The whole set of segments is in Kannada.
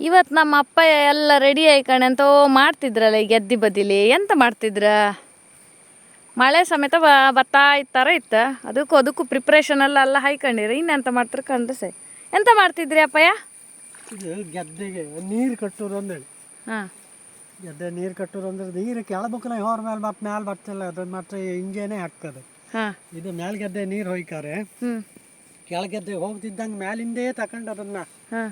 ಇವತ್ತು ನಮ್ಮ ಅಪ್ಪ ಎಲ್ಲ ರೆಡಿ ಆಯ್ಕಣೆ ಅಂತ ಮಾಡ್ತಿದ್ರಲ್ಲ ಈ ಗೆದ್ದಿ ಬದಿಲಿ ಎಂತ ಮಾಡ್ತಿದ್ರ? ಮಳೆ ಸಮೇತ ಬರ್ತಾ ಇತ್ತಾರ ಇತ್ತ ಅದಕ್ಕೂ ಪ್ರಿಪ್ರೇಷನ್ ಎಲ್ಲ ಹಾಯ್ಕೊಂಡಿರಿ. ಇನ್ನೆಂತ ಮಾಡ್ತಾರೆ ಕಂಡ್ರೆ ಸೈ. ಎಂತ ಮಾಡ್ತಿದ್ರಿ ಅಪ್ಪಯ್ಯ? ಇದು ಗೆದ್ದೆಗೆ ನೀರು ಕಟ್ಟೋದು ಅಂದೇಳಿ. ಹಾಂ, ಗೆದ್ದೆ ನೀರು ಕಟ್ಟೋದು ಅಂದ್ರೆ ನೀರು ಕೆಳಬಕ್ಕನ ಹೊರ ಮೇಲೆ ಮತ್ತೆ ಮ್ಯಾಲೆ ಬರ್ತಿಲ್ಲ, ಅದು ಮತ್ತೆ ಹಿಂಗೇನೆ ಆಗ್ತದೆ. ಹಾಂ, ಇದು ಮ್ಯಾಲೆ ಗೆದ್ದೆ ನೀರು ಹೊಯ್ಕಾರೆ ಹ್ಞೂ, ಕೆಳಗೆದ್ದೆಗೆ ಹೋಗ್ತಿದ್ದಂಗೆ ಮ್ಯಾಲಿಂದೇ ತಗೊಂಡು ಅದನ್ನು ಹಾಂ,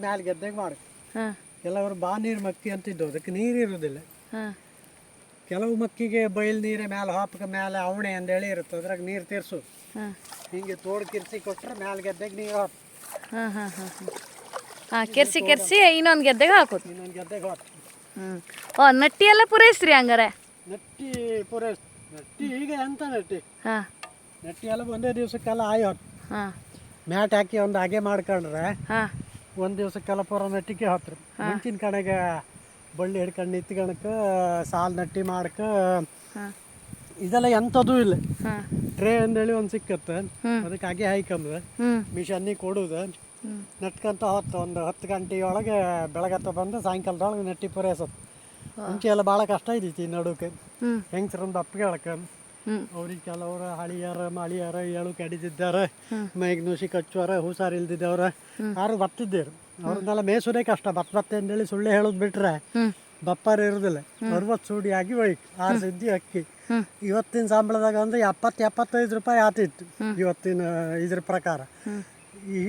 ಮ್ಯಾಲೆ ಗೆದ್ದೆಗೆ ಮಾಡಿ. ಹಾಂ, ಕೆಲವರು ಬಾ ನೀರು ಮಕ್ಕಿ ಅಂತಿದ್ದು, ಅದಕ್ಕೆ ನೀರು ಇರೋದಿಲ್ಲ. ಹಾಂ, ಕೆಲವು ಮಕ್ಕಿಗೆ ಬಯಲು ನೀರೇ ಮ್ಯಾಲೆ ಹಾಪಕ ಮ್ಯಾಲೆ ಅವಣೆ ಅಂದೇಳಿ ಇರುತ್ತೆ, ಅದ್ರಾಗ ನೀರು ತೀರ್ಸು. ಹಾಂ, ಹಿಂಗೆ ತೋಡು ಕಿರ್ಸಿ ಕೊಟ್ಟರೆ ಮ್ಯಾಲೆ ಗೆದ್ದೆಗೆ ನೀರು ಹಾಕು. ಹಾಂ, ಹಾಂ, ಹಾಂ, ಹಾಂ, ಹಾಂ, ಕೆರ್ಸಿ ಇನ್ನೊಂದು ಗೆದ್ದೆಗೆ ಹಾಕೋದು. ಇನ್ನೊಂದು ಗೆದ್ದೆಗೆ ಹಾಕು. ಹ್ಞೂ. ಓ, ನಟ್ಟಿ ಎಲ್ಲ ಪೂರೈಸ್ರಿ ಹಂಗಾರೆ? ನಟ್ಟಿ ಪೂರೈಸ್. ನಟ್ಟಿ ಈಗ ಎಂತ ನಟ್ಟಿ? ಹಾಂ, ನಟ್ಟಿ ಎಲ್ಲ ಒಂದೇ ದಿವಸಕ್ಕೆಲ್ಲ ಆಯ್ ಹೊತ್ತು ಹಾಂ, ಮ್ಯಾಟ್ ಹಾಕಿ ಒಂದು ಹಾಗೆ ಮಾಡ್ಕೊಂಡ್ರೆ ಹಾಂ, ಒಂದು ದಿವಸಕ್ಕೆಲ್ಲ ಪೂರ ನಟ್ಟಿಗೆ ಹತ್ರ. ಮುಂಚಿನ ಕಡೆಗೆ ಬಳ್ಳಿ ಹಿಡ್ಕೊಂಡು ನಿತ್ಕಣಕ್ಕೆ ಸಾಲು ನಟ್ಟಿ ಮಾಡಕ್ಕೆ ಹಾಂ, ಇದೆಲ್ಲ ಎಂಥದೂ ಇಲ್ಲ. ಹಾಂ, ಟ್ರೇ ಅಂದೇಳಿ ಒಂದು ಸಿಕ್ಕತ್ತೆ, ಅದಕ್ಕೆ ಹಾಗೆ ಹಾಯ್ಕೊಂಬ ಹ್ಞೂ, ಮಿಷನ್ನಿಗೆ ಕೊಡೋದು, ನಟ್ಕಂತ ಹೊತ್ತು ಒಂದು 10 ಗಂಟೆಯೊಳಗೆ ಬೆಳಗತ್ತ ಬಂದು ಸಾಯಂಕಾಲದೊಳಗೆ ನಟ್ಟಿ ಪೂರೈಸೋದು. ಮುಂಚೆ ಎಲ್ಲ ಭಾಳ ಕಷ್ಟ ಇದ್ದಿತ್ತು ಈ ನಡುಕ್ಕೆ. ಹ್ಞೂ, ಹೆಂಗಸ್ರೊಂದು ಅಪ್ಪಿಗೆ ಹೇಳಕ್ಕೆ ಹ್ಞೂ, ಅವ್ರಿಗೆ ಕೆಲವರು ಹಳಿಯಾರ ಮಳಿಯಾರ ಎಳು ಕಡಿದಿದ್ದಾರೆ, ಮೈಗೆ ನುಸಿ ಕಚ್ಚುವಾರ ಹುಷಾರು ಇಲ್ದಿದ್ದವ್ರ ಯಾರು ಬರ್ತಿದ್ದೇರು. ಅವ್ರನ್ನೆಲ್ಲ ಮೇಸುದೇ ಕಷ್ಟ. ಬತ್ತೆ ಅಂತೇಳಿ ಸುಳ್ಳು ಹೇಳೋದು ಬಿಟ್ರೆ ಬಪ್ಪಾರ ಇರೋದಿಲ್ಲ. 60 ಸೂಡಿ ಆಗಿ ಒಯ್ಕ್ 6 ಸಿದ್ದಿ ಅಕ್ಕಿ. ಇವತ್ತಿನ ಸಂಬಳದಾಗ ಅಂದ್ರೆ 70-75 ರೂಪಾಯಿ ಆತಿತ್ತು ಇವತ್ತಿನ ಇದ್ರ ಪ್ರಕಾರ. ಈ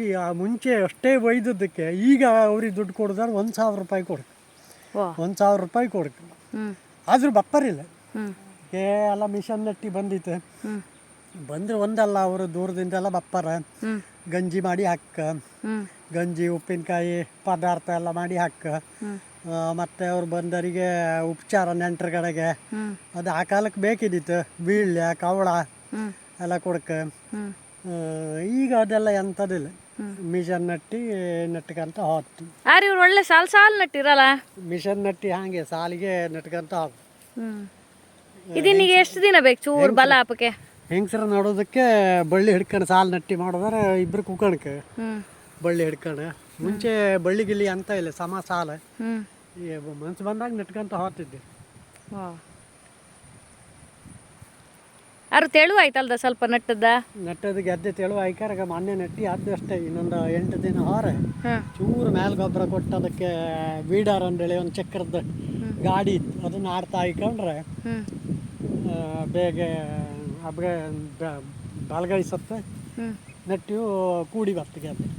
ಮುಂಚೆ ಅಷ್ಟೇ ಒಯ್ದದ್ದಕ್ಕೆ ಈಗ ಅವ್ರಿಗೆ ದುಡ್ಡು ಕೊಡಿದ್ರೆ 1,000 ರೂಪಾಯಿ ಕೊಡ್ಕು, 1,000 ರೂಪಾಯಿ ಕೊಡ್ಕು. ಆದರೂ ಬಪ್ಪರಿಲ್ಲ. ಎಲ್ಲ ಮಿಷನ್ ನಟ್ಟಿ ಬಂದಿತ್ತು. ಬಂದರೆ ಒಂದಲ್ಲ, ಅವರು ದೂರದಿಂದೆಲ್ಲ ಬಪ್ಪಾರ ಗಂಜಿ ಮಾಡಿ ಹಾಕ, ಗಂಜಿ ಉಪ್ಪಿನಕಾಯಿ ಪದಾರ್ಥ ಎಲ್ಲ ಮಾಡಿ ಹಾಕ. ಮತ್ತು ಅವ್ರು ಬಂದವರಿಗೆ ಉಪಚಾರ ನೆಂಟರ ಕಡೆಗೆ ಅದು ಆ ಕಾಲಕ್ಕೆ ಬೇಕಿದ್ದಿತ್ತು. ಬೀಳ್ಯ ಕವಳ ಎಲ್ಲ ಕೊಡ್ಕ. ಈಗ ಅದೆಲ್ಲ ಎಂಥದಿಲ್ಲ. ಮಿಷನ್ ನಟ್ಟಿ ನಟ್ಕಂತ ಹೊತ್ತು. ಆರು ಇವ್ರು ಒಳ್ಳೆ ಸಾಲು ನಟ್ಟಿರಲ್ಲ. ಮಿಷನ್ ನಟ್ಟಿ ಹಾಗೆ ಸಾಲಿಗೆ ನಟ್ಕಂತ ಹಾಕು. ಇದೀನಿಗೆ ಎಷ್ಟು ದಿನ ಬೇಕು ಚೂರು ಬಲ ಹಾಪಕ್ಕೆ? ಹೆಂಗಸರ ನೋಡೋದಕ್ಕೆ ಬಳ್ಳಿ ಹಿಡ್ಕೊಂಡು ಸಾಲು ನಟ್ಟಿ ಮಾಡೋದಾರೆ ಇಬ್ಬರು ಕುಕಣಕ್ಕೆ ಬಳ್ಳಿ ಹಿಡ್ಕೊಂಡು. ಮುಂಚೆ ಬಳ್ಳಿ ಗಿಲ್ಲಿ ಅಂತ ಇಲ್ಲ, ಸಮ ಸಾಲ ಮನ್ಸು ಬಂದಾಗ ನಟ್ಕಂತ ಹೋಗ್ತಿದ್ದೆ. ಯಾರು ತೆಳು ಆಯ್ತಲ್ದ ಸ್ವಲ್ಪ ನಟ್ಟದ ಗೆದ್ದೆ ತೆಳು ಆಯ್ಕಾರಾಗ ಮೊನ್ನೆ ನಟ್ಟಿ ಆದ್ದು ಅಷ್ಟೇ. ಇನ್ನೊಂದು 8 ದಿನ ಹೊರೆ ಚೂರು ಮೇಲೆ ಗೊಬ್ಬರ ಕೊಟ್ಟು ಅದಕ್ಕೆ ವೀಡರ್ ಅಂದೇಳಿ ಒಂದು ಚಕ್ರದ ಗಾಡಿ ಇತ್ತು, ಅದನ್ನ ಆಡ್ತಾ ಹಾಕೊಂಡ್ರೆ ಬೇಗ ಹಬ್ಬಗೆ ಬಲಗೈಸತ್ತೆ. ನಟ್ಟಿಯು ಕೂಡಿ ಬರ್ತದೆ ಗೆದ್ದೆ.